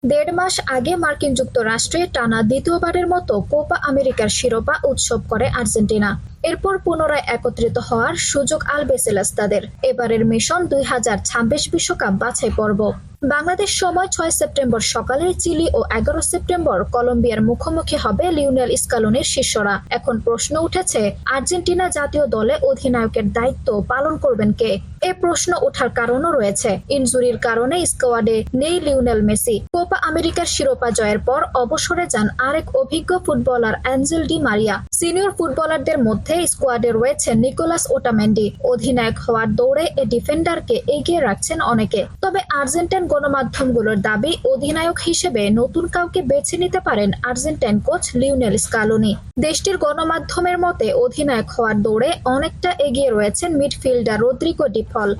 দেড় মাস আগে মার্কিন যুক্তরাষ্ট্রে টানা দ্বিতীয়বারের মতো কোপা আমেরিকার শিরোপা উৎসব করে আর্জেন্টিনা। এরপর পুনরায় একত্রিত হওয়ার সুযোগ আলবিসেলেস্তাদের। এবারের মিশন 2026 বিশ্বকাপ বাছাই পর্ব। বাংলাদেশ সময় 6 সেপ্টেম্বর সকালে চিলি ও 11 সেপ্টেম্বর কলম্বিয়ার মুখোমুখি হবে লিওনেল স্কালোনির শিষ্যরা। এখন প্রশ্ন উঠেছে, আর্জেন্টিনা জাতীয় দলে অধিনায়কের দায়িত্ব পালন করবেন কে? এ প্রশ্ন ওঠার কারণও রয়েছে। ইনজুরির কারণে স্কোয়াডে নেই লিওনেল মেসি। কোপা আমেরিকার শিরোপা জয়ের পর অবসরে যান আরেক অভিজ্ঞ footballer Angel Di Maria. Senior ফুটবলারদের মধ্যে স্কোয়াডে রয়েছে নিকোলাস ওটামেন্ডি। অধিনায়ক হওয়ার দৌড়ে এ ডিফেন্ডারকে এগিয়ে রাখছেন অনেকে। তবে আর্জেন্টাইন গণমাধ্যমগুলোর দাবি, অধিনায়ক হিসেবে নতুন কাউকে বেছে নিতে পারেন আর্জেন্টাইন কোচ লিওনেল স্কালোনি। দেশটির গণমাধ্যমের মতে, অধিনায়ক হওয়ার দৌড়ে অনেকটা এগিয়ে রয়েছেন মিডফিল্ডার রদ্রিগো ডি পল।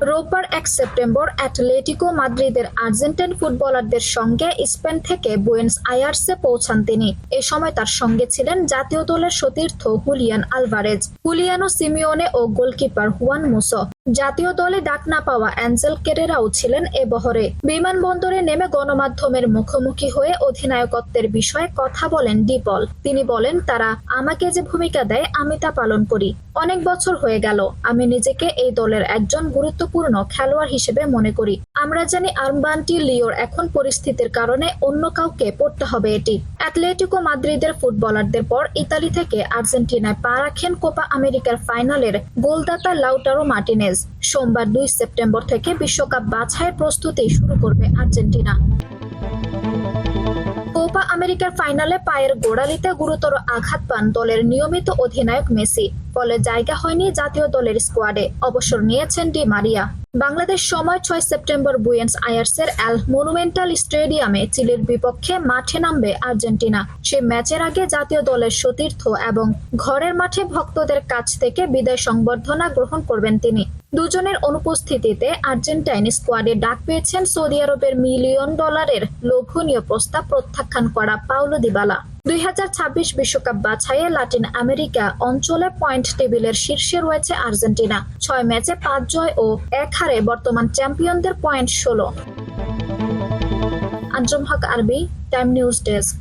রোববার 1 সেপ্টেম্বর অ্যাটলেটিকো মাদ্রিদের আর্জেন্টাইন ফুটবলারদের সঙ্গে স্পেন থেকে বুয়েন্স আয়ার্সে পৌঁছান তিনি। এ সময় তার সঙ্গে ছিলেন জাতীয় দলের সতীর্থ হুলিয়ান আলভারেজ, হুলিয়ানো সিমিওনে ও গোলকিপার হুয়ান মুসো। জাতীয় দলে ডাক না পাওয়া অ্যাঞ্জেল কেরেরাও ছিলেন এ বহরে। বিমানবন্দরে নেমে গণমাধ্যমের মুখোমুখি হয়ে অধিনায়কত্বের বিষয়ে কথা বলেন ডি পল। তিনি বলেন, তারা আমাকে যে ভূমিকা দেয় আমি তা পালন করি। অনেক বছর হয়ে গেল, আমি নিজেকে এই দলের একজন গুরুত্বপূর্ণ খেলোয়াড় হিসেবে মনে করি। আমরা জানি আর্মবান্ডটি লিওর এখন পরিস্থিতির কারণে অন্য কাউকে পড়তে হবে এটি। অ্যাটলেটিকো মাদ্রিদের ফুটবলারদের পর ইতালি থেকে আর্জেন্টিনায় পা রাখেন কোপা আমেরিকার ফাইনালের গোলদাতা লাউটারো মার্টিনেজ। সোমবার 2 সেপ্টেম্বর থেকে বিশ্বকাপ বাছাইয়ের প্রস্তুতি শুরু করবে আর্জেন্টিনা। কোপা আমেরিকার ফাইনালে পায়ের গোড়ালিতে গুরুতর আঘাত পান দলের নিয়মিত অধিনায়ক মেসি। ফলে জায়গা হয়নি জাতীয় দলের স্কোয়াডে। অবসর নিয়েছেন ডি মারিয়া। বাংলাদেশ সময় 6 সেপ্টেম্বর বুয়েন্স আয়ার্সের এল মনুমেন্টাল স্টেডিয়ামে চিলির বিপক্ষে মাঠে নামবে আর্জেন্টিনা। সে ম্যাচের আগে জাতীয় দলের সতীর্থ এবং ঘরের মাঠে ভক্তদের কাছ থেকে বিদায় সংবর্ধনা গ্রহণ করবেন তিনি। দুজনের অনুপস্থিতিতে আর্জেন্টাইন স্কোয়াডে ডাক পেয়েছেন সৌদি আরবের $1 মিলিয়ন লোভনীয় প্রস্তাব প্রত্যাখ্যান করা পাওলো দিবালা। 2026 বিশ্বকাপ বাছাইয়ে লাতিন আমেরিকা অঞ্চলে পয়েন্ট টেবিলের শীর্ষে রয়েছে আর্জেন্টিনা। 6 ম্যাচে 5 জয় ও 1 হারে বর্তমান চ্যাম্পিয়নদের পয়েন্ট 16। আঞ্জুম হক আরবি, টাইম নিউজ ডেস্ক।